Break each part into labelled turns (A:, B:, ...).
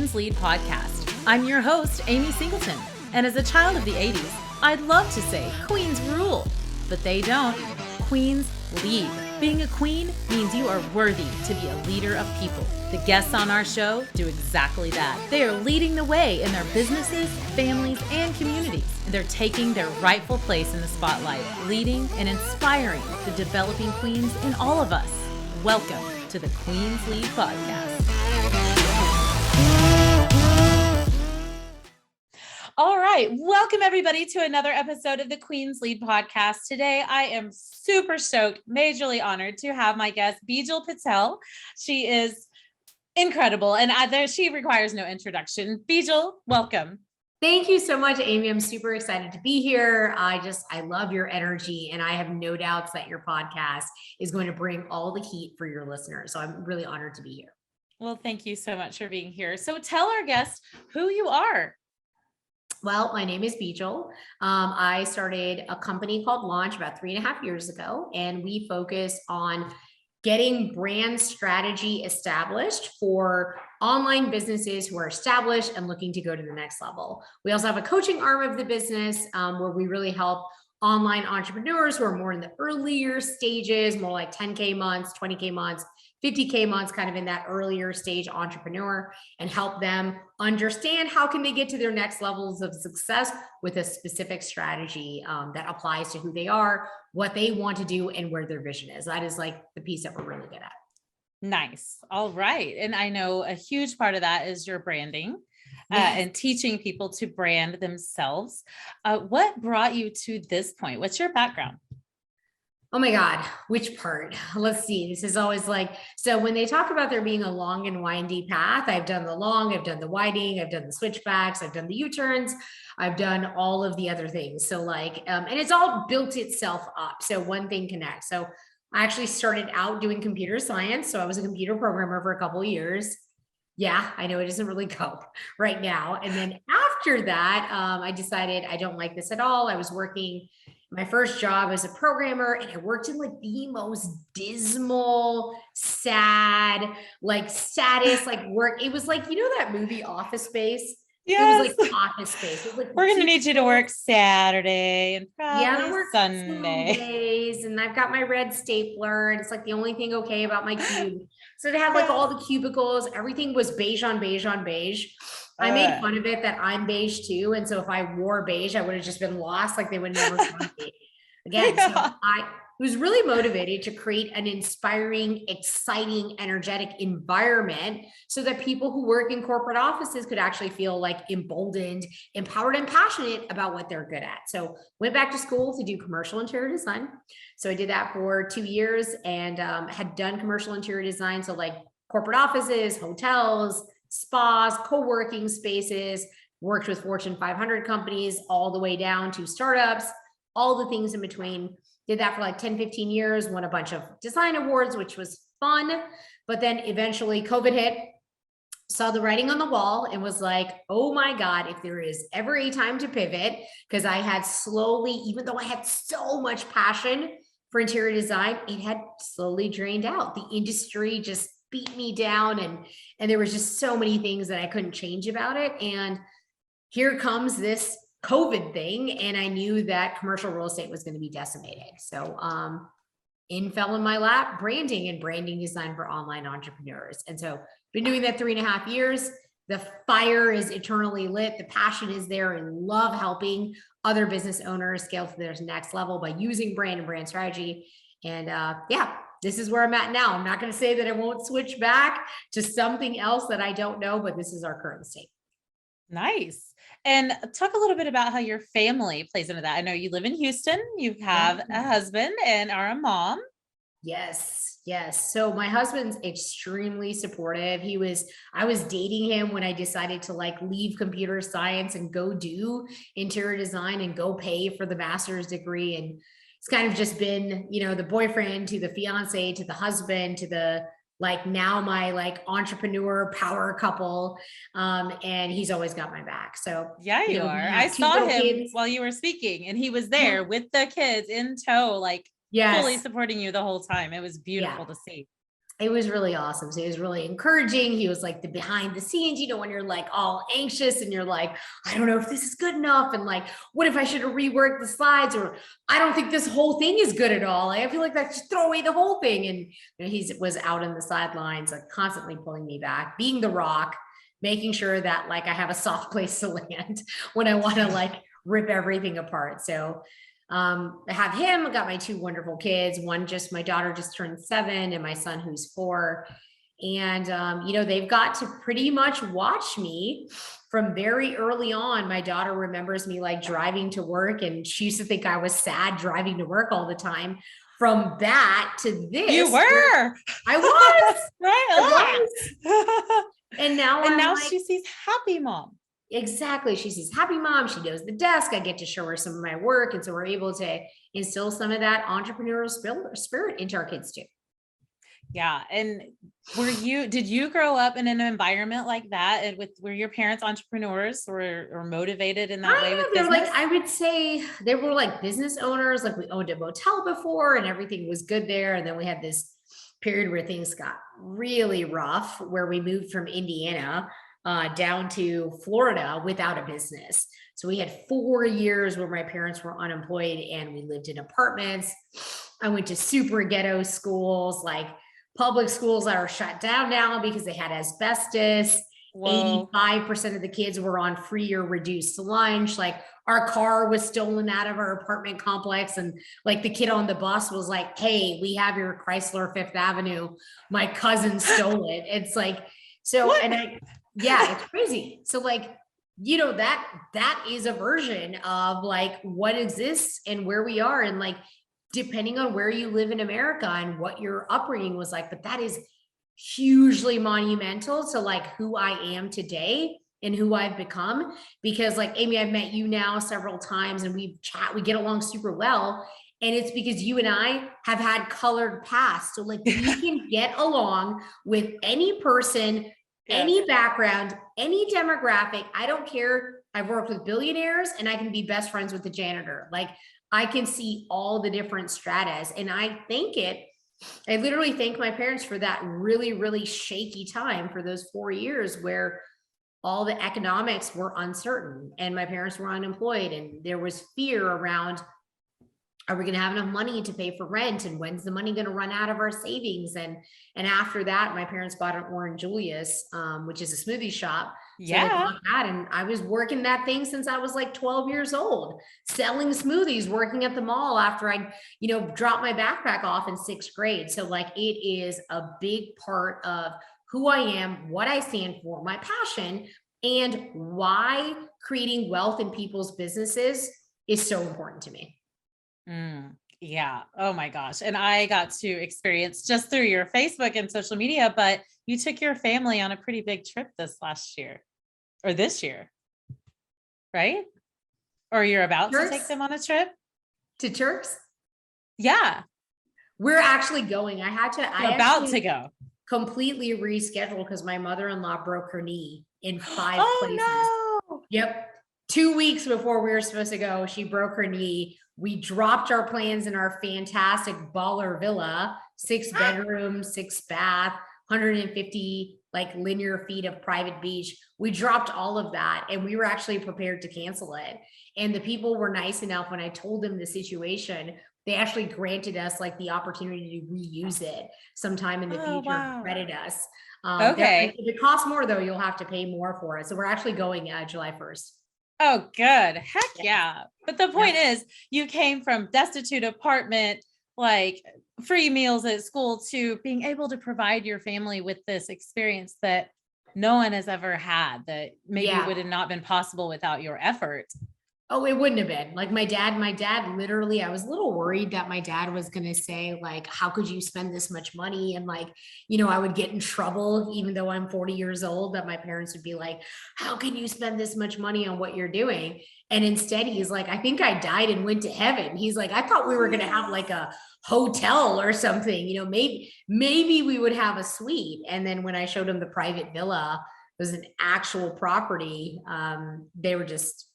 A: Queen's Lead podcast. I'm your host, Amy Singleton, and as a child of the 80s, I'd love to say Queens rule, but they don't. Queens lead. Being a queen means you are worthy to be a leader of people. The guests on our show do exactly that. They are leading the way in their businesses, families, and communities. They're taking their rightful place in the spotlight, leading and inspiring the developing queens in all of us. Welcome to the Queen's Lead podcast. All right. Welcome everybody to another episode of the Queen's Lead podcast. Today, I am super stoked, majorly honored to have my guest, Bijal Patel. She is incredible. And she requires no introduction. Bijal, welcome.
B: Thank you so much, Amy. I'm super excited to be here. I love your energy, and I have no doubts that your podcast is going to bring all the heat for your listeners. So I'm really honored to be here.
A: Well, thank you so much for being here. So tell our guests who you are.
B: Well, my name is Bijal. I started a company called Launch about 3.5 years ago, and we focus on getting brand strategy established for online businesses who are established and looking to go to the next level. We also have a coaching arm of the business where we really help online entrepreneurs who are more in the earlier stages, more like 10K months, 20K months, 50K months, kind of in that earlier stage entrepreneur, and help them understand how can they get to their next levels of success with a specific strategy that applies to who they are, what they want to do, and where their vision is. That is like the piece that we're really good at.
A: Nice. All right. And I know a huge part of that is your branding. And teaching people to brand themselves. What brought you to this point? What's your background?
B: Oh my God, which part? Let's see. This is always like, so when they talk about there being a long and windy path, I've done the long, I've done the winding, I've done the switchbacks, I've done the U-turns, I've done all of the other things. So like, and it's all built itself up. So one thing connects. So I actually started out doing computer science. So I was a computer programmer for a couple of years. Yeah, I know it doesn't really go right now. And then after that, I decided I don't like this at all. I was working my first job as a programmer, and I worked in like the most dismal, sad, like saddest, like work. It was like, you know, that movie Office Space?
A: Yes.
B: It was like Office Space. It was like,
A: we're going to need you to work Saturday and probably
B: work Sundays, and I've got my red stapler, and it's like the only thing okay about my cube. So they had like all the cubicles, everything was beige on beige on beige. I made fun of it that I'm beige too. And so if I wore beige, I would have just been lost. Like they would never find me again. Yeah. So I was really motivated to create an inspiring, exciting, energetic environment so that people who work in corporate offices could actually feel like emboldened, empowered, and passionate about what they're good at. So went back to school to do commercial interior design. So I did that for 2 years and had done commercial interior design. So like corporate offices, hotels, spas, co-working spaces, worked with Fortune 500 companies all the way down to startups, all the things in between. Did that for like 10, 15 years, won a bunch of design awards, which was fun. But then eventually COVID hit, saw the writing on the wall and was like, oh my God, if there is ever a time to pivot, because I had slowly, even though I had so much passion for interior design, it had slowly drained out. The industry just beat me down, and there was just so many things that I couldn't change about it. And here comes this COVID thing, and I knew that commercial real estate was going to be decimated. So in fell in my lap branding and branding design for online entrepreneurs. And so been doing that 3.5 years. The fire is eternally lit. The passion is there, and love helping other business owners scale to their next level by using brand and brand strategy. And this is where I'm at now. I'm not going to say that I won't switch back to something else that I don't know, but this is our current state.
A: Nice. And talk a little bit about how your family plays into that. I know you live in Houston. You have a husband and are a mom.
B: Yes. So my husband's extremely supportive. I was dating him when I decided to like leave computer science and go do interior design and go pay for the master's degree. And it's kind of just been, you know, the boyfriend to the fiance, to the husband, to the like now my like entrepreneur power couple. And he's always got my back. So
A: yeah, you are. I saw him while you were speaking, and he was there with the kids in tow, like fully supporting you the whole time. It was beautiful to see.
B: it was really awesome. So he was really encouraging. He was like the behind the scenes, when you're like all anxious and you're like, I don't know if this is good enough. And like, what if I should have reworked the slides? Or I don't think this whole thing is good at all. I feel like I should throw away the whole thing. And he was out on the sidelines, like constantly pulling me back, being the rock, making sure that like I have a soft place to land when I want to like rip everything apart. So I have him. I got my two wonderful kids. My daughter just turned 7 and my son who's 4. And, they've got to pretty much watch me from very early on. My daughter remembers me like driving to work, and she used to think I was sad driving to work all the time. From that to this.
A: You were.
B: I was.
A: Right.
B: I was. And now
A: she sees happy mom.
B: Exactly. She sees happy mom. She knows the desk. I get to show her some of my work. And so we're able to instill some of that entrepreneurial spirit into our kids too.
A: Yeah. And did you grow up in an environment like that? And were your parents entrepreneurs or motivated in that way with business?
B: I would say they were like business owners. Like we owned a motel before and everything was good there. And then we had this period where things got really rough, where we moved from Indiana down to Florida without a business. So we had 4 years where my parents were unemployed and we lived in apartments. I went to super ghetto schools, like public schools that are shut down now because they had asbestos. Whoa. 85% of the kids were on free or reduced lunch. Like our car was stolen out of our apartment complex. And like the kid on the bus was like, hey, we have your Chrysler Fifth Avenue. My cousin stole it. It's like, so, what? Yeah, it's crazy. So like, that is a version of like what exists and where we are. And like, depending on where you live in America and what your upbringing was like, but that is hugely monumental to like who I am today and who I've become. Because like, Amy, I've met you now several times and we get along super well. And it's because you and I have had colored paths. So like we can get along with any person, any background, any demographic. I don't care. I've worked with billionaires and I can be best friends with the janitor. Like I can see all the different stratas. And I literally thank my parents for that really, really shaky time for those 4 years where all the economics were uncertain and my parents were unemployed and there was fear around, are we going to have enough money to pay for rent? And when's the money going to run out of our savings? And after that, my parents bought an Orange Julius, which is a smoothie shop.
A: Yeah.
B: So they bought that, and I was working that thing since I was like 12 years old, selling smoothies, working at the mall after I, dropped my backpack off in 6th grade. So like, it is a big part of who I am, what I stand for, my passion, and why creating wealth in people's businesses is so important to me.
A: Yeah. Oh my gosh. And I got to experience just through your Facebook and social media, but you took your family on a pretty big trip this year, right? Or you're about to take them on a trip
B: to Turks?
A: Yeah.
B: We're actually going. I
A: about to go.
B: Completely rescheduled because my mother-in-law broke her knee in 5 places.
A: No.
B: Yep. 2 weeks before we were supposed to go, she broke her knee. We dropped our plans in our fantastic baller villa, 6 bedrooms, 6 bath, 150 like linear feet of private beach. We dropped all of that and we were actually prepared to cancel it. And the people were nice enough when I told them the situation, they actually granted us like the opportunity to reuse it sometime in the future.
A: Wow.
B: Credit us.
A: Okay.
B: If it costs more though, you'll have to pay more for it. So we're actually going July 1st.
A: Oh, good. Heck yeah. But the point is you came from destitute apartment, like free meals at school, to being able to provide your family with this experience that no one has ever had, that maybe would have not been possible without your effort.
B: Oh, it wouldn't have been. Like my dad literally, I was a little worried that my dad was going to say like, how could you spend this much money? And like, I would get in trouble, even though I'm 40 years old, that my parents would be like, how can you spend this much money on what you're doing? And instead he's like, I think I died and went to heaven. He's like, I thought we were going to have like a hotel or something, maybe we would have a suite. And then when I showed him the private villa, it was an actual property. They were just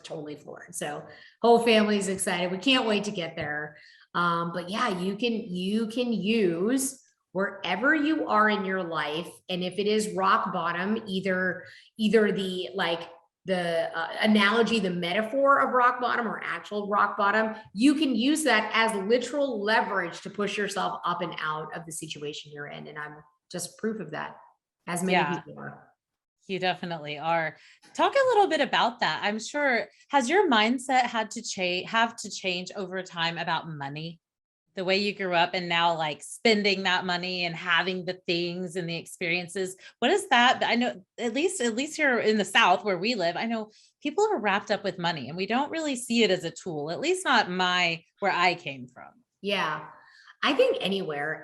B: totally floored. So whole family's excited. We can't wait to get there. But yeah, you can use wherever you are in your life, and if it is rock bottom, either the analogy, the metaphor of rock bottom or actual rock bottom, you can use that as literal leverage to push yourself up and out of the situation you're in. And I'm just proof of that, as many
A: Yeah,
B: people are.
A: you definitely are. Talk a little bit about that. I'm sure, has your mindset had to change over time about money? The way you grew up and now like spending that money and having the things and the experiences. What is that? I know at least here in the South where we live, I know people are wrapped up with money and we don't really see it as a tool, at least not where I came from.
B: Yeah. I think anywhere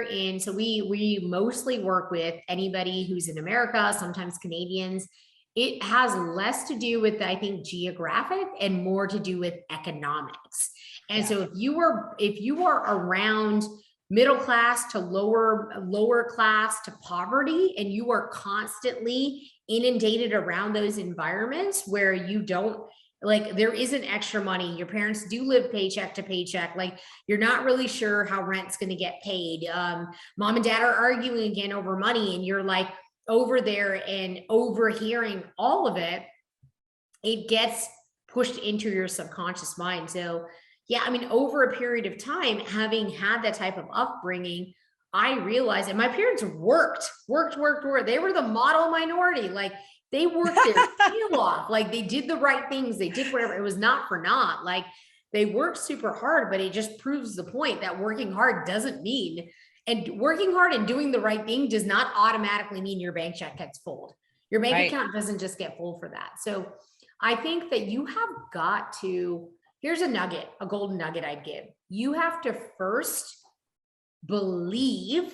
B: in, so we mostly work with anybody who's in America, sometimes Canadians. It has less to do with, I think, geographic and more to do with economics. And so if you are around middle class to lower class to poverty, and you are constantly inundated around those environments where you don't, like, there isn't extra money, your parents do live paycheck to paycheck, like you're not really sure how rent's going to get paid, mom and dad are arguing again over money, and you're like over there and overhearing all of it, it gets pushed into your subconscious mind. So yeah, I mean, over a period of time, having had that type of upbringing, I realized, and my parents worked. They were the model minority. Like, they worked their tail off. Like, they did the right things. They did whatever. It was not for naught. Like, they worked super hard, but it just proves the point that working hard doesn't mean, and working hard and doing the right thing does not automatically mean your bank check gets full. Your bank account doesn't just get full for that. So I think that you have got to, here's a golden nugget I'd give. You have to first believe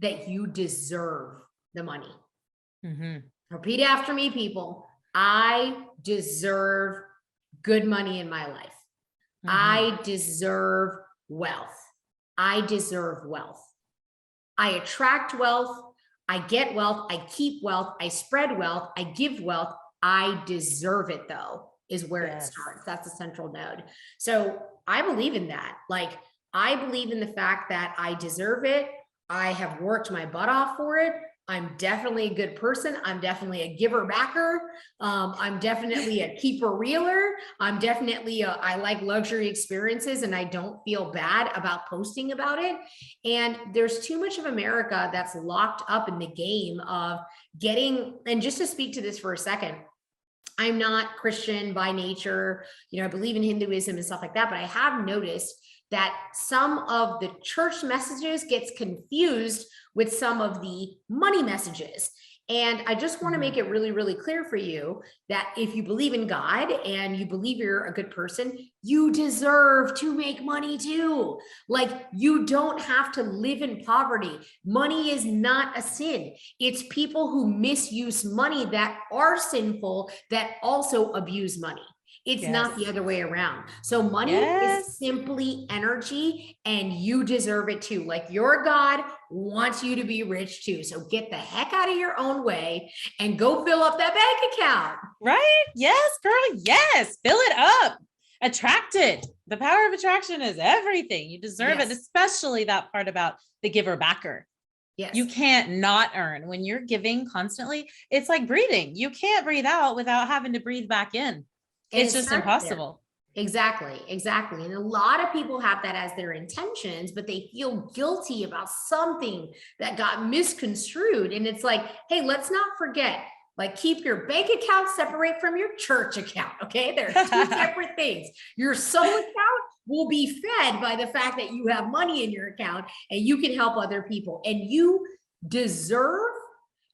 B: that you deserve the money. Mm-hmm. Repeat after me, people. I deserve good money in my life. Mm-hmm. I deserve wealth. I deserve wealth. I attract wealth. I get wealth. I keep wealth. I spread wealth. I give wealth. I deserve it, though, is where it starts. That's the central node. So I believe in that. Like, I believe in the fact that I deserve it. I have worked my butt off for it. I'm definitely a good person. I'm definitely a giver backer. I'm definitely a keeper reeler. I'm definitely I like luxury experiences, and I don't feel bad about posting about it. And there's too much of America that's locked up in the game of getting, and just to speak to this for a second, I'm not Christian by nature. I believe in Hinduism and stuff like that, but I have noticed that some of the church messages gets confused with some of the money messages. And I just want to make it really, really clear for you that if you believe in God and you believe you're a good person, you deserve to make money too. Like, you don't have to live in poverty. Money is not a sin. It's people who misuse money that are sinful, that also abuse money. It's not the other way around. So money is simply energy, and you deserve it too. Like, your God wants you to be rich too. So get the heck out of your own way and go fill up that bank account.
A: Right? Yes, girl. Yes. Fill it up. Attract it. The power of attraction is everything. You deserve it, especially that part about the giver backer. Yes. You can't not earn. When you're giving constantly, it's like breathing. You can't breathe out without having to breathe back in. It's just impossible.
B: Exactly. And a lot of people have that as their intentions, but they feel guilty about something that got misconstrued. And it's like, hey, let's not forget, like, keep your bank account separate from your church account. Okay. They're two separate things. Your soul account will be fed by the fact that you have money in your account and you can help other people, and you deserve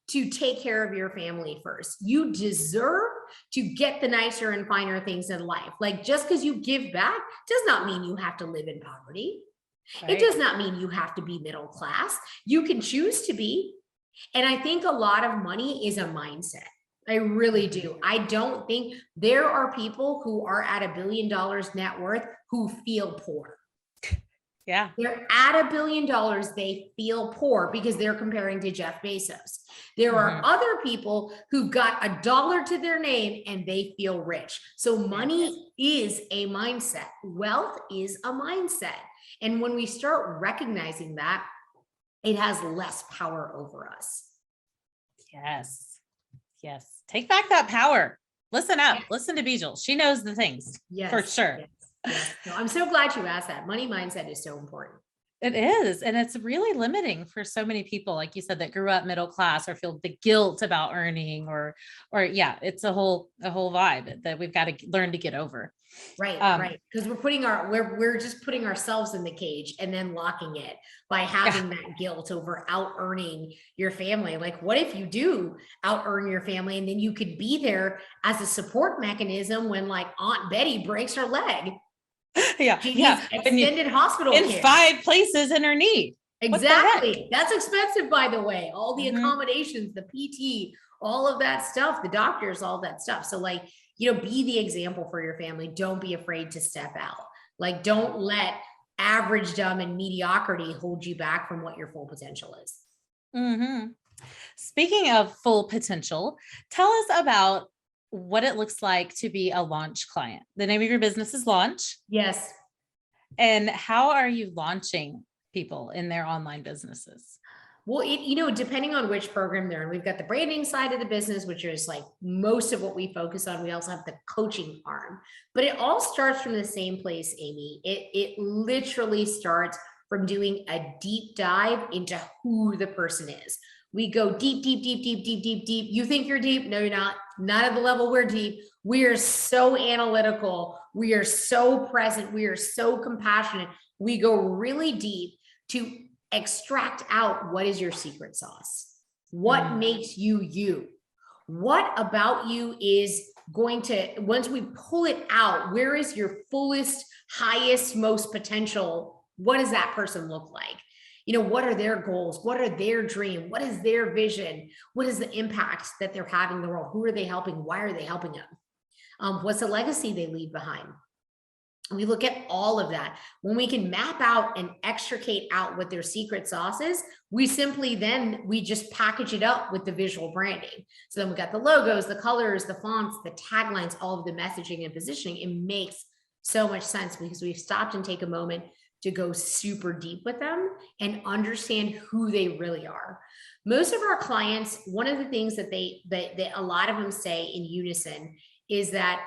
B: to take care of your family first. You deserve to get the nicer and finer things in life. Like, just because you give back does not mean you have to live in poverty. Right. It does not mean you have to be middle class. You can choose to be. And I think a lot of money is a mindset. I really do. I don't think there are people who are at $1 billion net worth who feel poor.
A: Yeah.
B: They're at $1 billion. They feel poor because they're comparing to Jeff Bezos. There are other people who got $1 to their name and they feel rich. So money is a mindset. Wealth is a mindset. And when we start recognizing that, it has less power over us.
A: Yes. Yes. Take back that power. Listen up.
B: Yes.
A: Listen to Bijal. She knows the things for sure.
B: Yes. Yes. No, I'm so glad you asked that. Money mindset is so important.
A: It is. And it's really limiting for so many people, like you said, that grew up middle class or feel the guilt about earning or yeah, it's a whole vibe that we've got to learn to get over.
B: Right. Right. Because we're just putting ourselves in the cage and then locking it by having that guilt over out earning your family. Like, what if you do out earn your family and then you could be there as a support mechanism when like Aunt Betty breaks her leg?
A: Yeah.
B: She needs extended hospital
A: in
B: care.
A: 5 places in her knee.
B: Exactly. That's expensive, by the way. All the accommodations, the PT, all of that stuff, the doctors, all that stuff. So like, be the example for your family. Don't be afraid to step out. Like, don't let average, dumb, and mediocrity hold you back from what your full potential is.
A: Speaking of full potential, tell us about what it looks like to be a launch client. The name of your business is Launch.
B: Yes.
A: And how are you launching people in their online businesses?
B: Well, depending on which program they're in, we've got the branding side of the business, which is like most of what we focus on. We also have the coaching arm, but it all starts from the same place, Amy. It literally starts from doing a deep dive into who the person is. We go deep, deep, deep, deep, deep, deep, deep. You think you're deep? No, you're not. Not at the level we're deep. We are so analytical. We are so present. We are so compassionate. We go really deep to extract out what is your secret sauce. What makes you you? What about you is going to, once we pull it out, where is your fullest, highest, most potential? What does that person look like? What are their goals? What are their dreams? What is their vision? What is the impact that they're having in the world? Who are they helping? Why are they helping them? What's the legacy they leave behind? We look at all of that. When we can map out and extricate out what their secret sauce is, we just package it up with the visual branding. So then we got the logos, the colors, the fonts, the taglines, all of the messaging and positioning. It makes so much sense because we've stopped and take a moment to go super deep with them and understand who they really are. Most of our clients, one of the things that a lot of them say in unison is that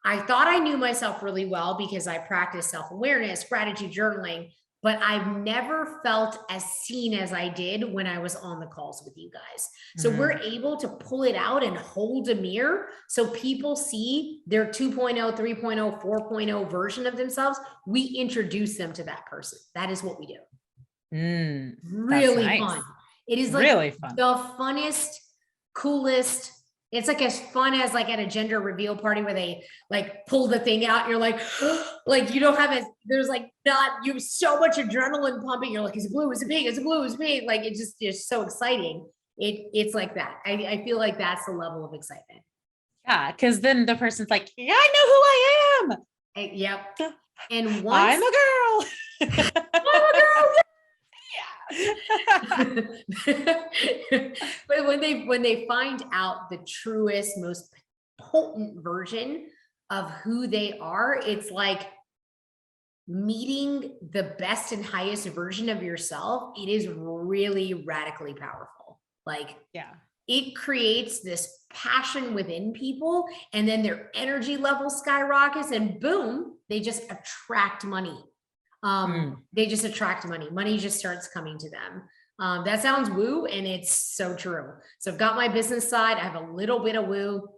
B: I thought I knew myself really well because I practiced self-awareness, gratitude journaling, but I've never felt as seen as I did when I was on the calls with you guys. So we're able to pull it out and hold a mirror so people see their 2.0, 3.0, 4.0 version of themselves. We introduce them to that person. That is what we do. Really nice. Fun. It is like really fun. The funnest, coolest. It's like as fun as like at a gender reveal party where they like pull the thing out. And you're like, like you don't have there's like you have so much adrenaline pumping. You're like, is it blue? Is it pink? Is it blue? Is it pink? Like it's just so exciting. It's like that. I feel like that's the level of excitement.
A: Yeah, because then the person's like, yeah, I know who I
B: am. Yep. And once
A: I'm a girl.
B: I'm a girl. But when they find out the truest, most potent version of who they are, it's like meeting the best and highest version of yourself. It is really radically powerful. Like, yeah, it creates this passion within people, and then their energy level skyrockets, and boom, they just attract money. They just attract money. Money just starts coming to them. That sounds woo, and it's so true. So I've got my business side. I have a little bit of woo.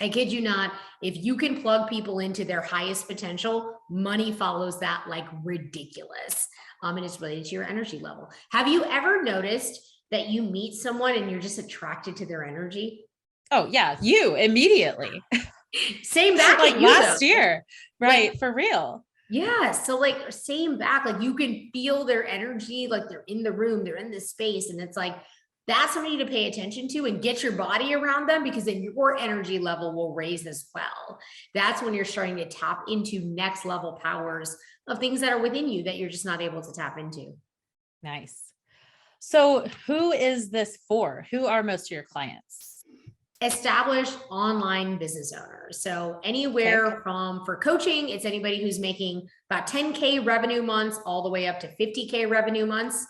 B: I kid you not. If you can plug people into their highest potential, money follows that like ridiculous. And it's related to your energy level. Have you ever noticed that you meet someone and you're just attracted to their energy?
A: Oh yeah, you immediately.
B: Same back
A: like last year, right? Like, for real.
B: Yeah. So like same back, like you can feel their energy, like they're in the room, they're in this space. And it's like, that's something to pay attention to and get your body around them, because then your energy level will raise as well. That's when you're starting to tap into next level powers of things that are within you that you're just not able to tap into.
A: Nice. So who is this for? Who are most of your clients?
B: Established online business owners. So anywhere from, for coaching, it's anybody who's making about 10K revenue months all the way up to 50K revenue months.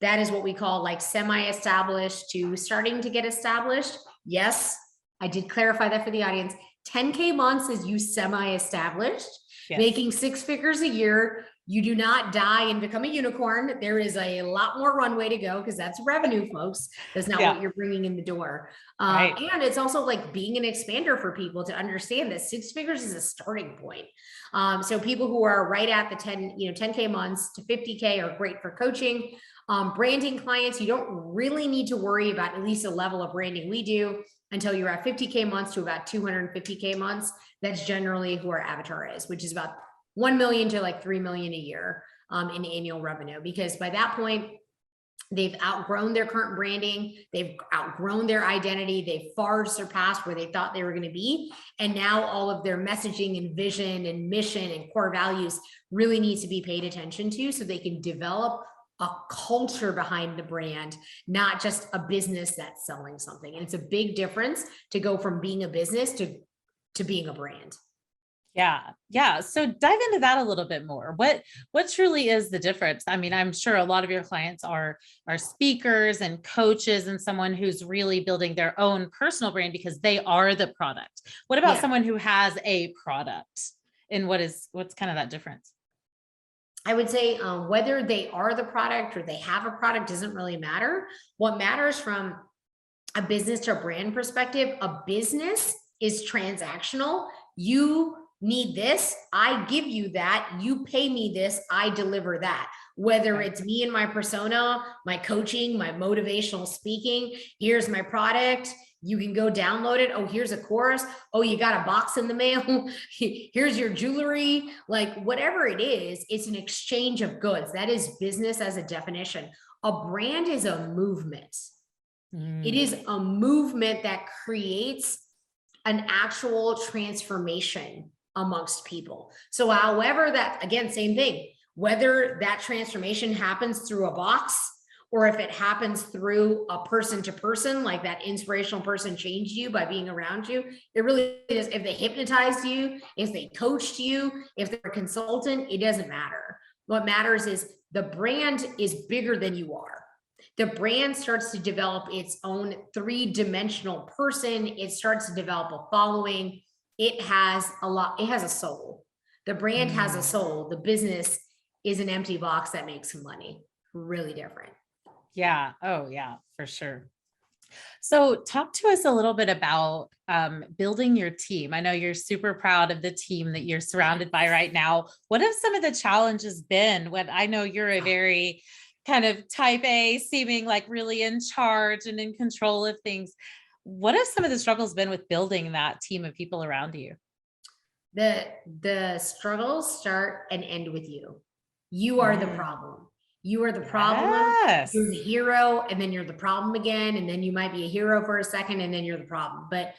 B: that is what we call like semi-established to starting to get established. Yes, I did clarify that for the audience. 10K months is you semi-established, yes. Making 6 figures a year. You do not die and become a unicorn. There is a lot more runway to go because that's revenue, folks. That's not what you're bringing in the door. Right. And it's also like being an expander for people to understand that 6 figures is a starting point. So people who are right at the 10K months to 50K are great for coaching. Branding clients, you don't really need to worry about at least a level of branding we do until you're at 50K months to about 250K months. That's generally who our avatar is, which is about 1 million to like 3 million a year in annual revenue. Because by that point, they've outgrown their current branding. They've outgrown their identity. They've far surpassed where they thought they were going to be. And now all of their messaging and vision and mission and core values really needs to be paid attention to so they can develop a culture behind the brand, not just a business that's selling something. And it's a big difference to go from being a business to being a brand.
A: Yeah. So dive into that a little bit more. What truly is the difference? I mean, I'm sure a lot of your clients are speakers and coaches and someone who's really building their own personal brand because they are the product. What about someone who has a product? And what's kind of that difference?
B: I would say whether they are the product or they have a product doesn't really matter. What matters from a business to a brand perspective, a business is transactional. You need this, I give you that, you pay me this, I deliver that. Whether it's me and my persona, my coaching, my motivational speaking, here's my product, you can go download it. Oh, here's a course. Oh, you got a box in the mail. Here's your jewelry. Like whatever it is, it's an exchange of goods. That is business as a definition. A brand is a movement. It is a movement that creates an actual transformation amongst people. So however that, again, same thing, whether that transformation happens through a box or if it happens through a person to person, like that inspirational person changed you by being around you, it really is. If they hypnotized you, if they coached you, if they're a consultant, it doesn't matter. What matters is the brand is bigger than you are. The brand starts to develop its own 3-dimensional person. It starts to develop a following. It has a soul. The brand has a soul. The business is an empty box that makes some money. Really different.
A: Yeah. Oh yeah, for sure. So talk to us a little bit about building your team. I know you're super proud of the team that you're surrounded by right now. What have some of the challenges been when I know you're a very kind of type A, seeming like really in charge and in control of things? What have some of the struggles been with building that team of people around you?
B: The struggles start and end with you. You are the problem. You are the problem.
A: Yes.
B: You're the hero, and then you're the problem again. And then you might be a hero for a second, and then you're the problem. But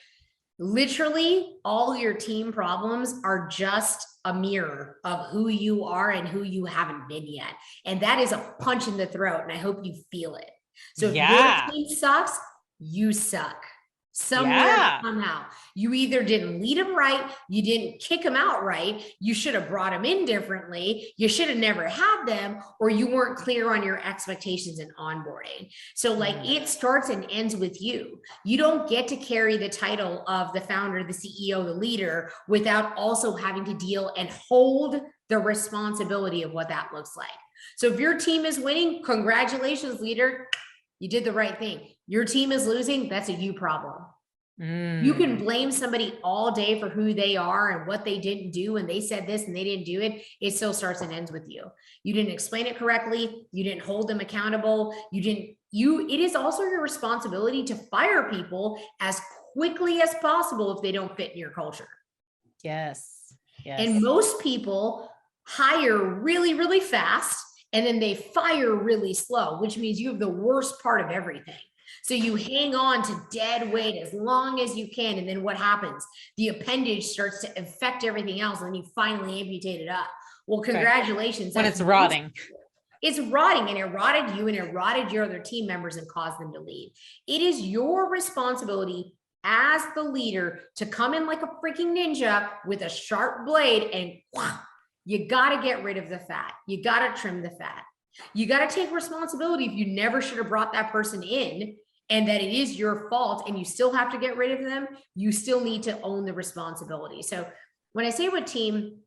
B: literally all your team problems are just a mirror of who you are and who you haven't been yet. And that is a punch in the throat. And I hope you feel it. So if your team sucks, you suck. Somewhere, somehow. You either didn't lead them right, you didn't kick them out right, you should have brought them in differently, you should have never had them, or you weren't clear on your expectations and onboarding. So like it starts and ends with you. You don't get to carry the title of the founder, the CEO, the leader without also having to deal and hold the responsibility of what that looks like. So if your team is winning, congratulations, leader. You did the right thing. Your team is losing, that's a you problem. You can blame somebody all day for who they are and what they didn't do, and they said this and they didn't do it. It still starts and ends with you. You didn't explain it correctly. You didn't hold them accountable. It is also your responsibility to fire people as quickly as possible if they don't fit in your culture.
A: Yes.
B: And most people hire really, really fast, and then they fire really slow, which means you have the worst part of everything. So you hang on to dead weight as long as you can. And then what happens? The appendage starts to affect everything else. And then you finally amputate it up. Well, congratulations.
A: When it's rotting.
B: It's rotting, and it rotted you and it rotted your other team members and caused them to leave. It is your responsibility as the leader to come in like a freaking ninja with a sharp blade and you got to get rid of the fat. You got to trim the fat. You got to take responsibility if you never should have brought that person in and that it is your fault and you still have to get rid of them. You still need to own the responsibility. So when I say with team,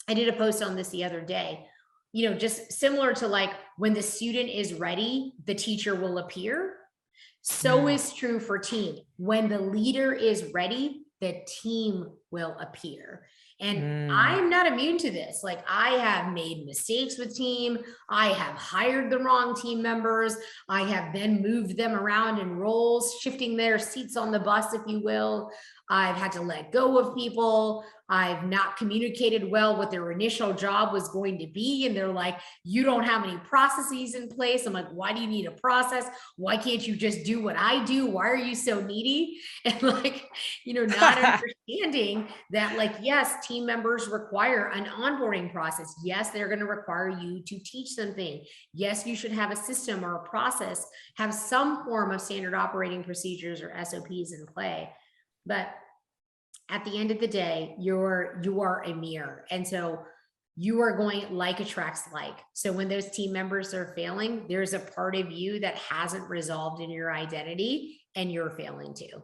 B: I did a post on this the other day, just similar to like when the student is ready, the teacher will appear. So is true for team. When the leader is ready, the team will appear. And I'm not immune to this. Like I have made mistakes with team. I have hired the wrong team members. I have then moved them around in roles, shifting their seats on the bus, if you will. I've had to let go of people. I've not communicated well what their initial job was going to be. And they're like, you don't have any processes in place. I'm like, why do you need a process? Why can't you just do what I do? Why are you so needy? And like, not understanding that like, yes, team members require an onboarding process. Yes, they're going to require you to teach something. Yes, you should have a system or a process, have some form of standard operating procedures or SOPs in play. But at the end of the day, you are a mirror. And so you are going, like attracts like. So when those team members are failing, there's a part of you that hasn't resolved in your identity and you're failing too.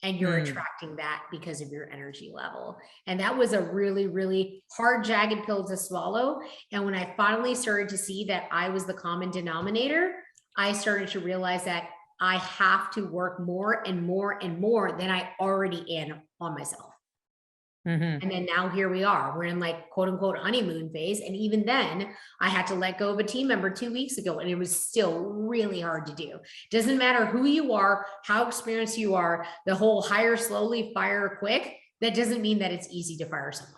B: And you're attracting that because of your energy level. And that was a really, really hard, jagged pill to swallow. And when I finally started to see that I was the common denominator, I started to realize that I have to work more and more and more than I already am on myself. And then now here we are, we're in like quote unquote honeymoon phase. And even then I had to let go of a team member 2 weeks ago. And it was still really hard to do. Doesn't matter who you are, how experienced you are, the whole hire slowly, fire quick. That doesn't mean that it's easy to fire someone.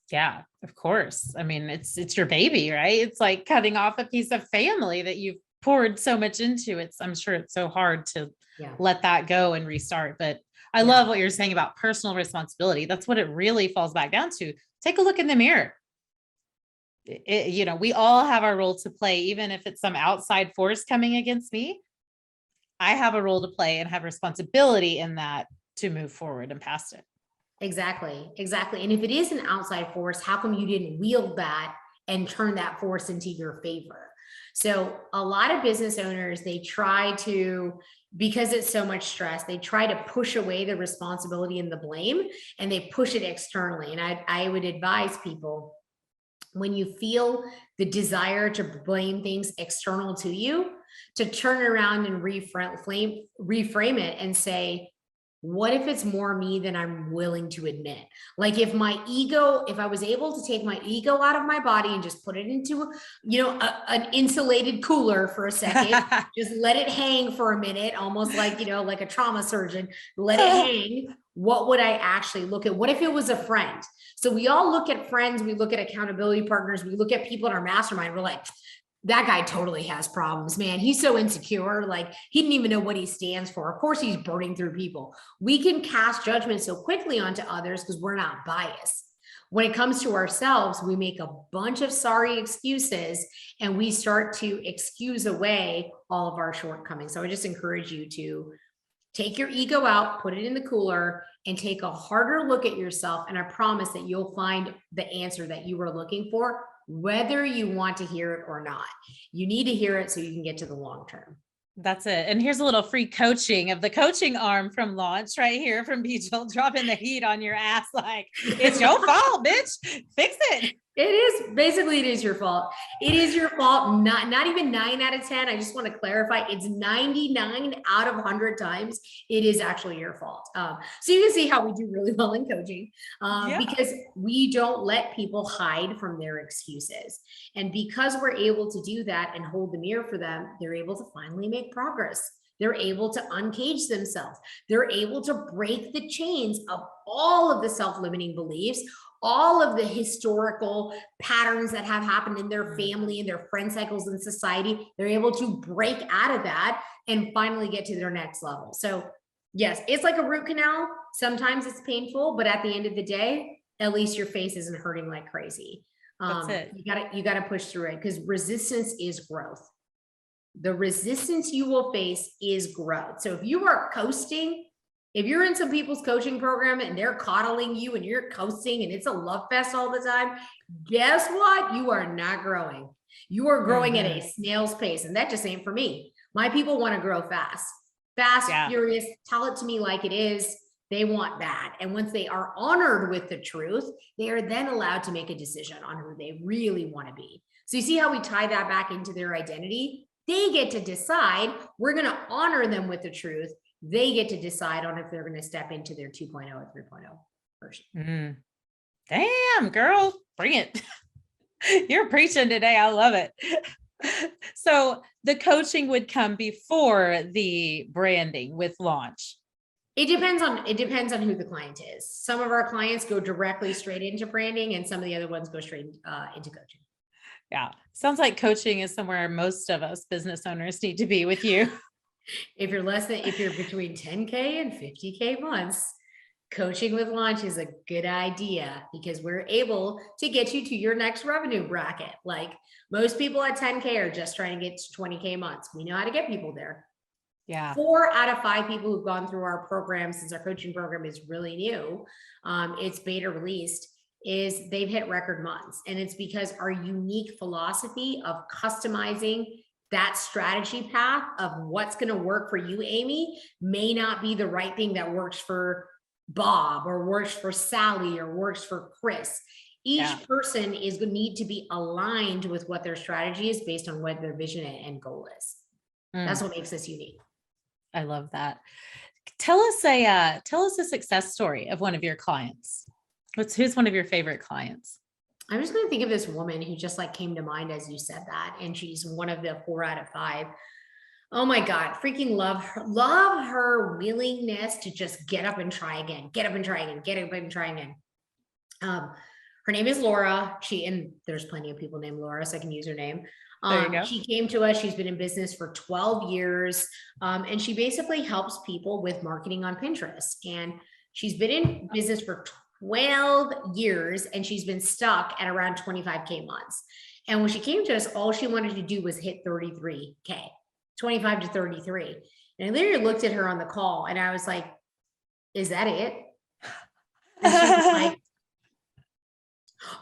A: Yeah, of course. I mean, it's your baby, right? It's like cutting off a piece of family that you've poured so much into. I'm sure it's so hard to let that go and restart. But I love what you're saying about personal responsibility. That's what it really falls back down to. Take a look in the mirror. We all have our role to play, even if it's some outside force coming against me. I have a role to play and have responsibility in that to move forward and past it.
B: Exactly. And if it is an outside force, how come you didn't wield that and turn that force into your favor? So a lot of business owners, they try to, because it's so much stress, they try to push away the responsibility and the blame, and they push it externally. And I would advise people, when you feel the desire to blame things external to you, to turn around and reframe it and say, what if it's more me than I'm willing to admit? Like if I was able to take my ego out of my body and just put it into, an insulated cooler for a second, just let it hang for a minute, almost like, like a trauma surgeon, let it hang. What would I actually look at? What if it was a friend? So we all look at friends, we look at accountability partners, we look at people in our mastermind. We're like, that guy totally has problems, man. He's so insecure. Like he didn't even know what he stands for. Of course, he's burning through people. We can cast judgment so quickly onto others because we're not biased. When it comes to ourselves, we make a bunch of sorry excuses and we start to excuse away all of our shortcomings. So I just encourage you to take your ego out, put it in the cooler, and take a harder look at yourself. And I promise that you'll find the answer that you were looking for, whether you want to hear it or not. You need to hear it so you can get to the long term.
A: That's it. And here's a little free coaching of the coaching arm from Launch right here from Bijal, dropping the heat on your ass. Like, it's your fault, bitch. Fix it.
B: It is your fault. It is your fault. Not even 9 out of 10. I just want to clarify. It's 99 out of 100 times. It is actually your fault. So you can see how we do really well in coaching because we don't let people hide from their excuses. And because we're able to do that and hold the mirror for them, they're able to finally make progress. They're able to uncage themselves. They're able to break the chains of all of the self-limiting beliefs, all of the historical patterns that have happened in their family and their friend cycles in society. They're able to break out of that and finally get to their next level. So yes, it's like a root canal. Sometimes it's painful, but at the end of the day, at least your face isn't hurting like crazy.
A: That's it.
B: You gotta push through it because resistance is growth. The resistance you will face is growth. So if you are coasting, if you're in some people's coaching program and they're coddling you and you're coasting and it's a love fest all the time, guess what? You are not growing. You are growing at a snail's pace, and that just ain't for me. My people want to grow fast, furious, tell it to me like it is. They want that. And once they are honored with the truth, they are then allowed to make a decision on who they really want to be. So you see how we tie that back into their identity? They get to decide. We're going to honor them with the truth. They get to decide on if they're going to step into their 2.0 or 3.0 version.
A: Damn, girl, bring it. You're preaching today. I love it. So the coaching would come before the branding with launch.
B: It depends on who the client is. Some of our clients go directly straight into branding, and some of the other ones go straight into coaching.
A: Yeah. Sounds like coaching is somewhere most of us business owners need to be with you.
B: If you're between 10K and 50K months, coaching with launch is a good idea, because we're able to get you to your next revenue bracket. Like most people at 10K are just trying to get to 20K months. We know how to get people there.
A: Yeah.
B: 4 out of 5 people who've gone through our program, since our coaching program is really new, it's beta released, is they've hit record months. And it's because our unique philosophy of customizing that strategy path of what's going to work for you, Amy, may not be the right thing that works for Bob or works for Sally or works for Chris. Each person is going to need to be aligned with what their strategy is based on what their vision and goal is. That's what makes us unique.
A: I love that. Tell us a success story of one of your clients. Who's one of your favorite clients?
B: I'm just going to think of this woman who just like came to mind as you said that. And she's one of the 4 out of 5. Oh my God, freaking love her willingness to just get up and try again, get up and try again. Her name is Laura. And there's plenty of people named Laura, so I can use her name.
A: There you go.
B: She came to us. She's been in business for 12 years. And she basically helps people with marketing on Pinterest. And she's been in business for 12 years, and she's been stuck at around 25K months. And when she came to us, all she wanted to do was hit 33K, 25 to 33. And I literally looked at her on the call and I was like, is that it? And she was like,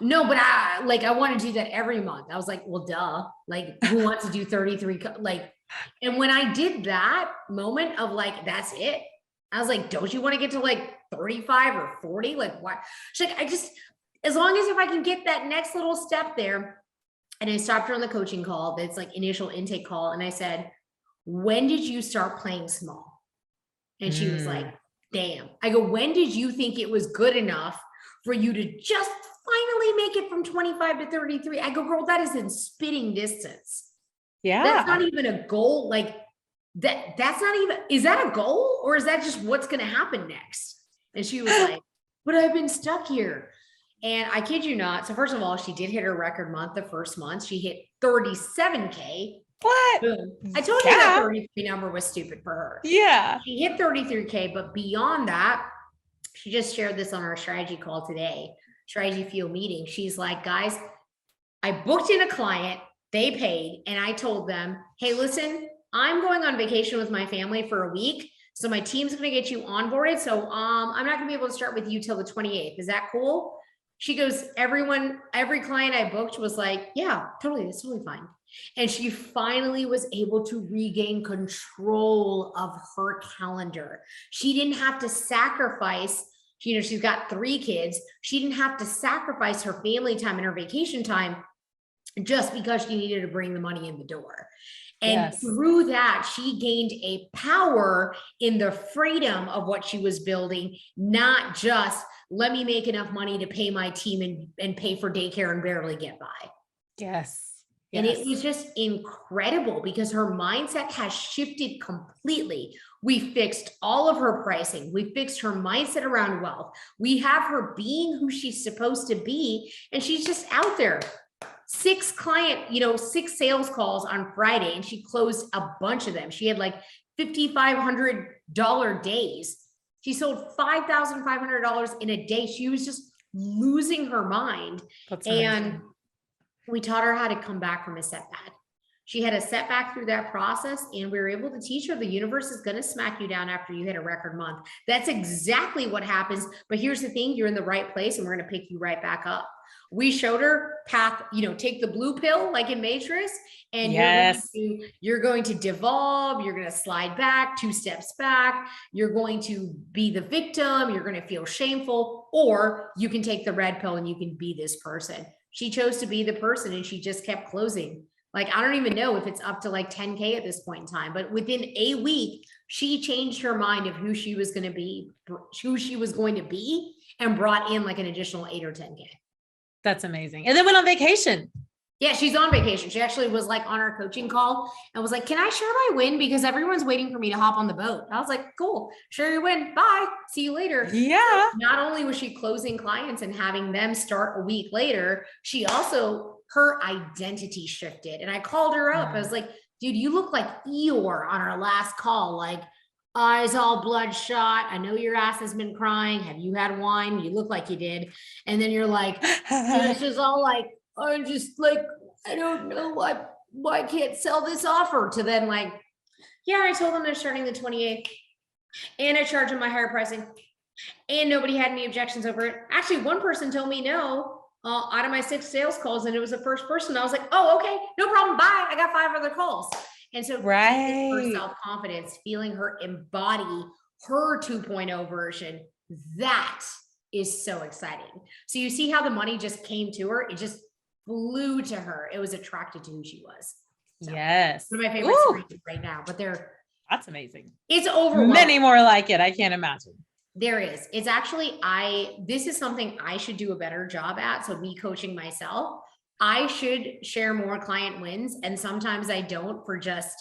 B: no, but I want to do that every month. I was like, well, duh. Like, who wants to do 33? And when I did that moment of like, that's it, I was like, don't you want to get to like 35 or 40? Like, why? She's like, as long as if I can get that next little step there. And I stopped her on the coaching call. That's like initial intake call. And I said, when did you start playing small? And she was like, damn. I go, when did you think it was good enough for you to just finally make it from 25 to 33? I go, girl, that is in spitting distance.
A: Yeah.
B: That's not even a goal. Like that's not even, is that a goal, or is that just what's going to happen next? And she was like, but I've been stuck here. And I kid you not. So first of all, she did hit her record month. The first month she hit 37K.
A: What?
B: Boom. I told you that 33 number was stupid for her.
A: Yeah.
B: She hit 33K, but beyond that, she just shared this on our strategy call today, strategy field meeting. She's like, guys, I booked in a client, they paid, and I told them, hey, listen, I'm going on vacation with my family for a week. So my team's going to get you onboarded. So I'm not going to be able to start with you till the 28th. Is that cool? She goes, every client I booked was like, yeah, totally. That's totally fine. And she finally was able to regain control of her calendar. She didn't have to sacrifice, she's got 3 kids. She didn't have to sacrifice her family time and her vacation time just because she needed to bring the money in the door. And through that, she gained a power in the freedom of what she was building, not just let me make enough money to pay my team and pay for daycare and barely get by.
A: Yes.
B: And it was just incredible because her mindset has shifted completely. We fixed all of her pricing. We fixed her mindset around wealth. We have her being who she's supposed to be. And she's just out there. 6 sales calls on Friday, and she closed a bunch of them. She had like $5,500 days. She sold $5,500 in a day. She was just losing her mind.
A: That's amazing.
B: And we taught her how to come back from a setback. She had a setback through that process, and we were able to teach her the universe is going to smack you down after you hit a record month. That's exactly what happens. But here's the thing, you're in the right place and we're going to pick you right back up. We showed her path, take the blue pill like in Matrix, and you're going to devolve, you're going to slide back 2 steps back, you're going to be the victim, you're going to feel shameful, or you can take the red pill and you can be this person. She chose to be the person, and she just kept closing. Like, I don't even know if it's up to like 10K at this point in time, but within a week, she changed her mind of who she was going to be, and brought in like an additional 8 or 10K.
A: That's amazing. And then went on vacation.
B: Yeah, she's on vacation. She actually was like on our coaching call and was like, can I share my win? Because everyone's waiting for me to hop on the boat. I was like, cool, share your win. Bye. See you later.
A: Yeah.
B: So not only was she closing clients and having them start a week later, she also, her identity shifted. And I called her up. I was like, dude, you look like Eeyore on our last call. Like, eyes all bloodshot. I know your ass has been crying. Have you had wine? You look like you did. And then you're like, this is all like, I'm just like, I don't know why I can't sell this offer. To then like, yeah, I told them they're starting the 28th and I charge them my higher pricing and nobody had any objections over it. Actually, one person told me no out of my 6 sales calls, and it was the first person. I was like, oh, okay, no problem. Bye. I got 5 other calls. And so her self-confidence, feeling her embody her 2.0 version, that is so exciting. So you see how the money just came to her. It just flew to her. It was attracted to who she was. So,
A: yes.
B: One of my favorite stories right now, but
A: that's amazing.
B: It's overwhelming.
A: Many more like it. I can't imagine.
B: There is. It's actually, this is something I should do a better job at. So me coaching myself, I should share more client wins. And sometimes I don't, for just,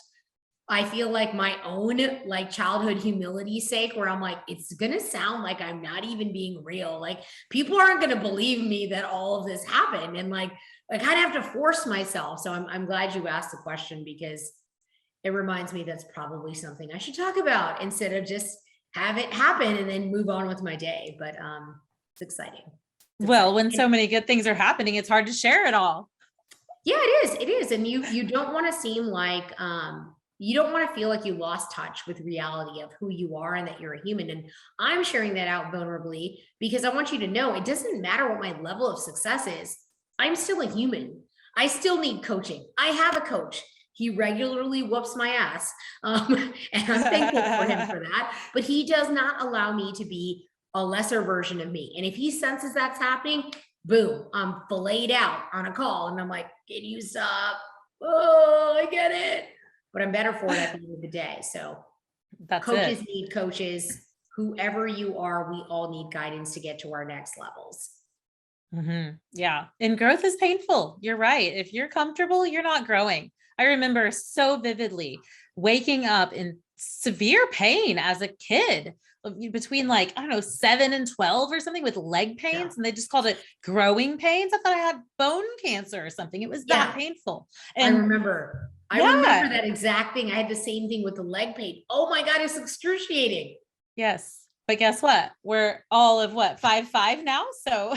B: I feel like my own like childhood humility sake, where I'm like, it's going to sound like I'm not even being real. Like, people aren't going to believe me that all of this happened. And like I kind of have to force myself. So I'm glad you asked the question, because it reminds me that's probably something I should talk about instead of just have it happen and then move on with my day. But it's exciting.
A: When so many good things are happening, it's hard to share it all.
B: Yeah, it is. It is. And you don't want to seem like, you don't want to feel like you lost touch with reality of who you are and that you're a human. And I'm sharing that out vulnerably because I want you to know it doesn't matter what my level of success is. I'm still a human. I still need coaching. I have a coach. He regularly whoops my ass. And I'm thankful for him for that. But he does not allow me to be a lesser version of me. And if he senses that's happening, boom, I'm filleted out on a call. And I'm like, can you stop? Oh, I get it. But I'm better for it at the end of the day. So
A: that's
B: coaches need coaches. Whoever you are, we all need guidance to get to our next levels.
A: Mm-hmm. Yeah. And growth is painful. You're right. If you're comfortable, you're not growing. I remember so vividly waking up in severe pain as a kid between like, I don't know, 7 and 12 or something with leg pains. Yeah. And they just called it growing pains. I thought I had bone cancer or something. It was that painful. And
B: I remember that exact thing. I had the same thing with the leg pain. Oh my God, it's excruciating.
A: Yes. But guess what? We're all of 5'5" now. So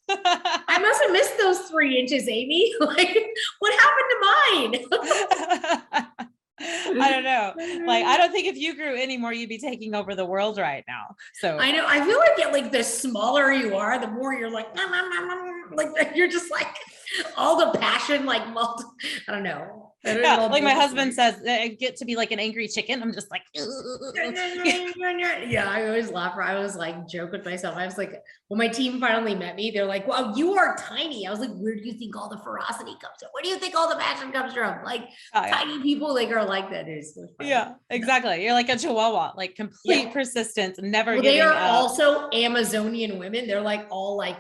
B: I must have missed those 3 inches, Amy. Like, what happened to mine?
A: I don't know. Like, I don't think if you grew any more, you'd be taking over the world right now. So
B: I know. I feel like the smaller you are, the more you're like, nom, nom, nom, nom. Like you're just like all the passion, like I don't know.
A: Yeah, like my husband says, I get to be like an angry chicken. I'm just like,
B: yeah, I always laugh. I was like, joke with myself. I was like, when my team finally met me, they're like, wow, you are tiny. I was like, where do you think all the ferocity comes from? Where do you think all the passion comes from? Like tiny people like are like that.
A: Yeah, exactly. You're like a chihuahua, like complete persistence, never giving
B: they are
A: up.
B: Also Amazonian women. They're like all like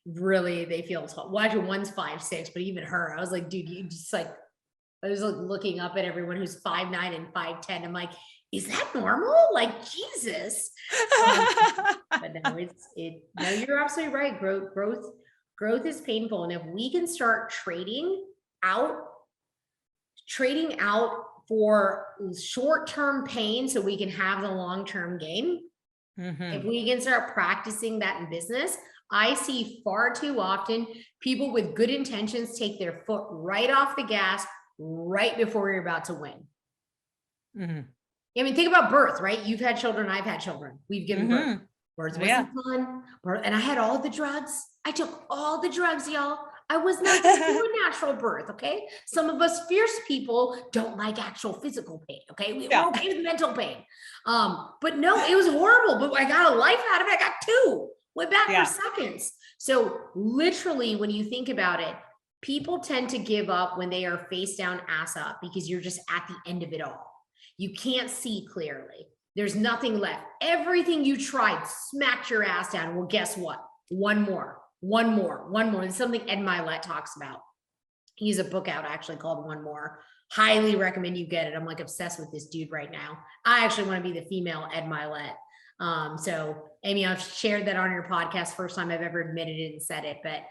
B: really, they feel tall. Well, actually, one's 5'6", but even her, I was like, dude, you just like, I was like looking up at everyone who's 5'9" and 5'10". I'm like, is that normal? Like, Jesus. But no, no, you're absolutely right. Growth is painful. And if we can start trading out for short-term pain so we can have the long-term gain, if we can start practicing that in business, I see far too often people with good intentions take their foot right off the gas right before you're about to win.
A: Mm-hmm.
B: I mean, think about birth, right? You've had children. I've had children. We've given birth. Birth wasn't fun. And I had all the drugs. I took all the drugs, y'all. I was not going to do a natural birth, okay? Some of us fierce people don't like actual physical pain, okay? We're okay with mental pain. But no, it was horrible. But I got a life out of it. I got 2. Went back for seconds. So literally, when you think about it, people tend to give up when they are face down, ass up, because you're just at the end of it all. You can't see clearly. There's nothing left. Everything you tried smacked your ass down. Well, guess what? One more. It's something Ed Milet talks about. He has a book out actually called One More. Highly recommend you get it. I'm like obsessed with this dude right now. I actually want to be the female Ed Milet. So Amy, I've shared that on your podcast. First time I've ever admitted it and said it, but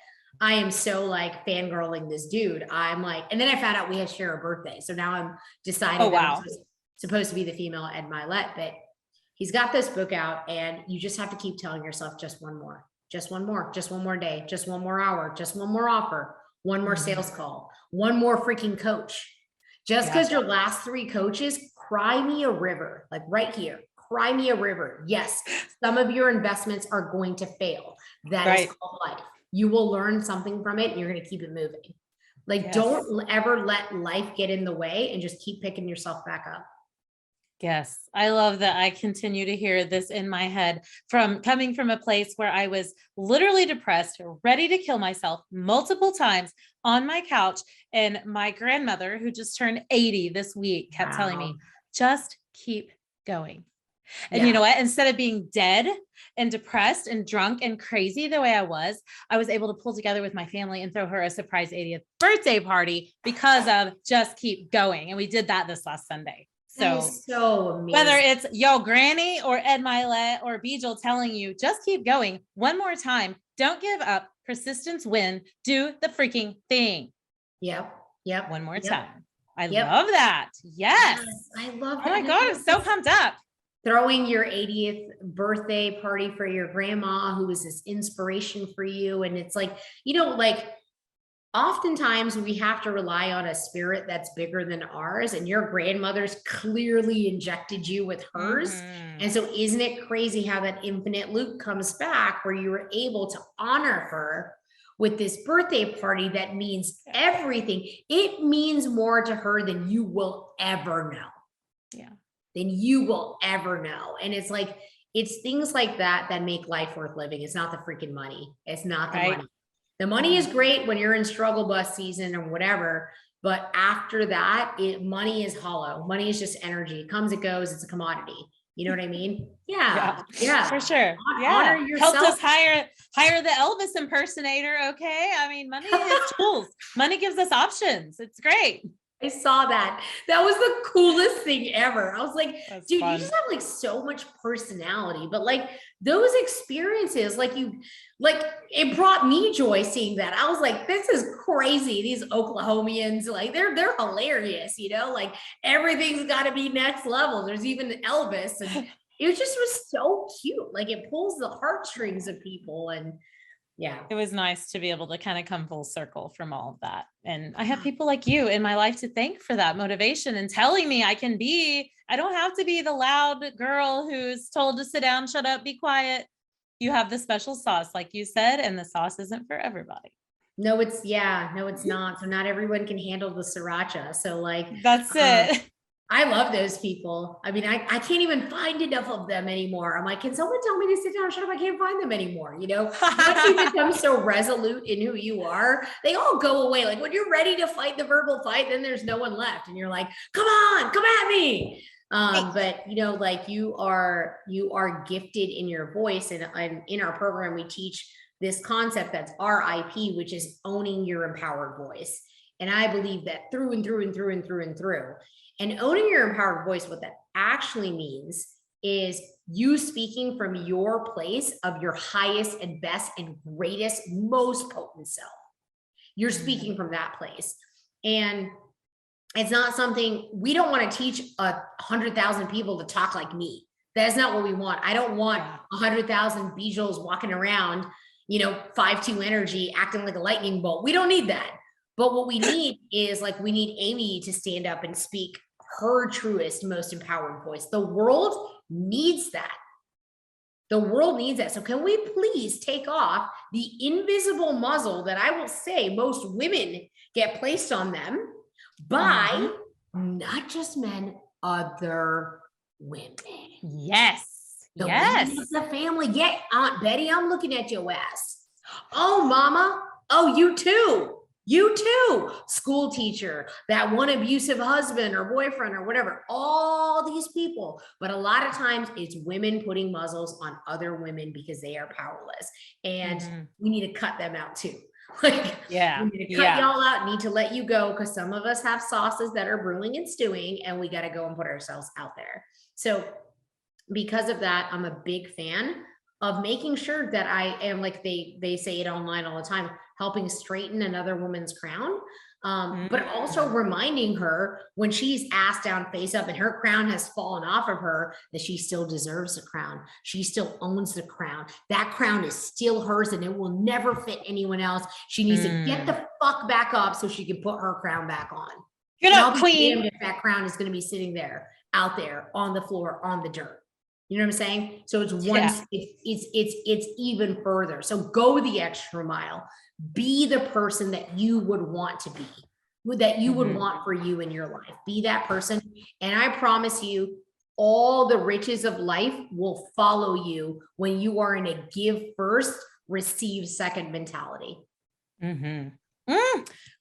B: I am so like fangirling this dude. I'm like, and then I found out we had share a birthday. So now I'm deciding that I'm supposed to be the female Ed Milet, but he's got this book out and you just have to keep telling yourself just one more, just one more day, just one more hour, just one more offer, one more sales call, one more freaking coach. Just because your last 3 coaches, cry me a river, like right here, cry me a river. Yes, some of your investments are going to fail. That is called life. You will learn something from it and you're going to keep it moving. Like don't ever let life get in the way and just keep picking yourself back up.
A: Yes. I love that. I continue to hear this in my head from coming from a place where I was literally depressed, ready to kill myself multiple times on my couch. And my grandmother, who just turned 80 this week, kept telling me, just keep going. And you know what? Instead of being dead and depressed and drunk and crazy the way I was able to pull together with my family and throw her a surprise 80th birthday party because of just keep going. And we did that this last Sunday. So
B: amazing.
A: Whether it's yo granny or Ed Milet or Bijal telling you, just keep going one more time. Don't give up. Persistence win. Do the freaking thing.
B: Yep.
A: One more time. I love that. Yes.
B: I love
A: that. Oh my God. I'm so pumped up.
B: Throwing your 80th birthday party for your grandma, who was this inspiration for you. And it's like, like oftentimes we have to rely on a spirit that's bigger than ours, and your grandmother's clearly injected you with hers. And so isn't it crazy how that infinite loop comes back where you were able to honor her with this birthday party that means everything. It means more to her than you will ever know. Than you will ever know. And it's like, it's things like that that make life worth living. It's not the freaking money. It's not the money. The money is great when you're in struggle bus season or whatever, but after that, money is hollow. Money is just energy. It comes, it goes. It's a commodity. You know what I mean? Yeah,
A: for sure.
B: Honor yourself.
A: Helped us hire the Elvis impersonator. Okay. I mean, money is tools. Money gives us options. It's great.
B: I saw that. That was the coolest thing ever. I was like,
A: that's
B: dude,
A: fun.
B: You just have like so much personality, but like those experiences, it brought me joy seeing that. I was like, this is crazy. These Oklahomians, like they're hilarious, like everything's got to be next level. There's even Elvis, and it was so cute. Like it pulls the heartstrings of people. And it
A: was nice to be able to kind of come full circle from all of that. And I have people like you in my life to thank for that motivation and telling me I don't have to be the loud girl who's told to sit down, shut up, be quiet. You have the special sauce, like you said, and the sauce isn't for everybody.
B: No, it's not. So not everyone can handle the sriracha. So
A: that's it.
B: I love those people. I mean, I can't even find enough of them anymore. I'm like, can someone tell me to sit down, shut up? I can't find them anymore. Once you become so resolute in who you are, they all go away. Like when you're ready to fight the verbal fight, then there's no one left. And you're like, come on, come at me. But you are gifted in your voice. And in our program, we teach this concept that's RIP, which is owning your empowered voice. And I believe that through and through and through and through and through. And owning your empowered voice, what that actually means is you speaking from your place of your highest and best and greatest, most potent self. You're speaking from that place. And it's not something, we don't want to teach 100,000 people to talk like me. That's not what we want. I don't want 100,000 Bijals walking around, 5'2" energy, acting like a lightning bolt. We don't need that. But what we need is like, we need Amy to stand up and speak her truest, most empowered voice. The world needs that. The world needs that. So can we please take off the invisible muzzle that I will say most women get placed on them by not just men, other women.
A: Yes.
B: The
A: yes.
B: women of the family. Yeah, Aunt Betty, I'm looking at your ass. Oh, mama. Oh, you too. You too. School teacher, that one abusive husband or boyfriend or whatever, all these people. But a lot of times it's women putting muzzles on other women because they are powerless. And we need to cut them out too. Like, we need to cut y'all out, need to let you go, because some of us have sauces that are brewing and stewing, and we got to go and put ourselves out there. So because of that, I'm a big fan of making sure that I am, like they say it online all the time, helping straighten another woman's crown. But also reminding her when she's ass down, face up, and her crown has fallen off of her, that she still deserves the crown. She still owns the crown. That crown is still hers and it will never fit anyone else. She needs to get the fuck back up so she can put her crown back on.
A: You're not queen.
B: If that crown is going to be sitting there, out there, on the floor, on the dirt. You know what I'm saying? So it's it's even further. So go the extra mile. Be the person that you would want to be, that you would want for you in your life. Be that person. And I promise you, all the riches of life will follow you when you are in a give first, receive second mentality.
A: Girl,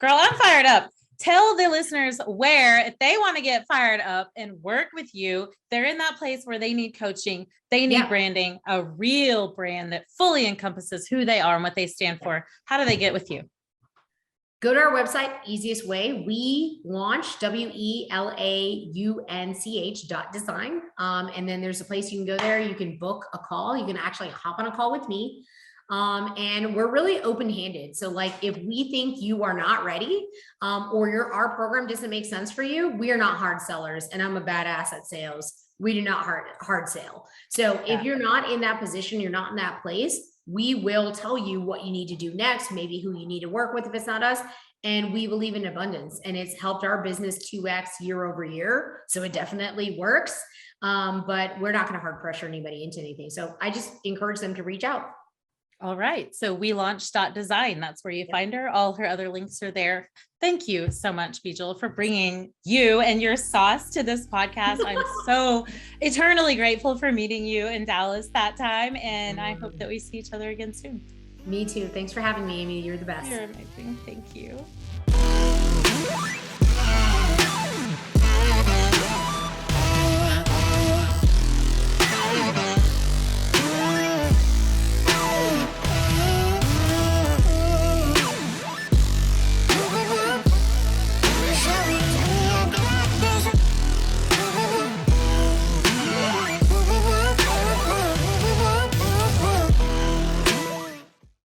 A: I'm fired up. Tell the listeners where, if they want to get fired up and work with you, they're in that place where they need coaching, they need branding, a real brand that fully encompasses who they are and what they stand for. How do they get with you?
B: Go to our website, easiest way. We launched WELAUNCH.design. And then there's a place you can go there. You can book a call. You can actually hop on a call with me. And we're really open-handed. So like, if we think you are not ready, or our program doesn't make sense for you, we are not hard sellers. And I'm a badass at sales. We do not hard sell. So if you're not in that position, you're not in that place, we will tell you what you need to do next, maybe who you need to work with if it's not us. And we believe in abundance, and it's helped our business 2x year over year. So it definitely works. But we're not going to hard pressure anybody into anything. So I just encourage them to reach out.
A: All right. So we launched .design. That's where you find her. All her other links are there. Thank you so much, Bijal, for bringing you and your sauce to this podcast. I'm so eternally grateful for meeting you in Dallas that time. And I hope that we see each other again soon.
B: Me too. Thanks for having me, Amy. You're the best.
A: You're amazing. Thank you.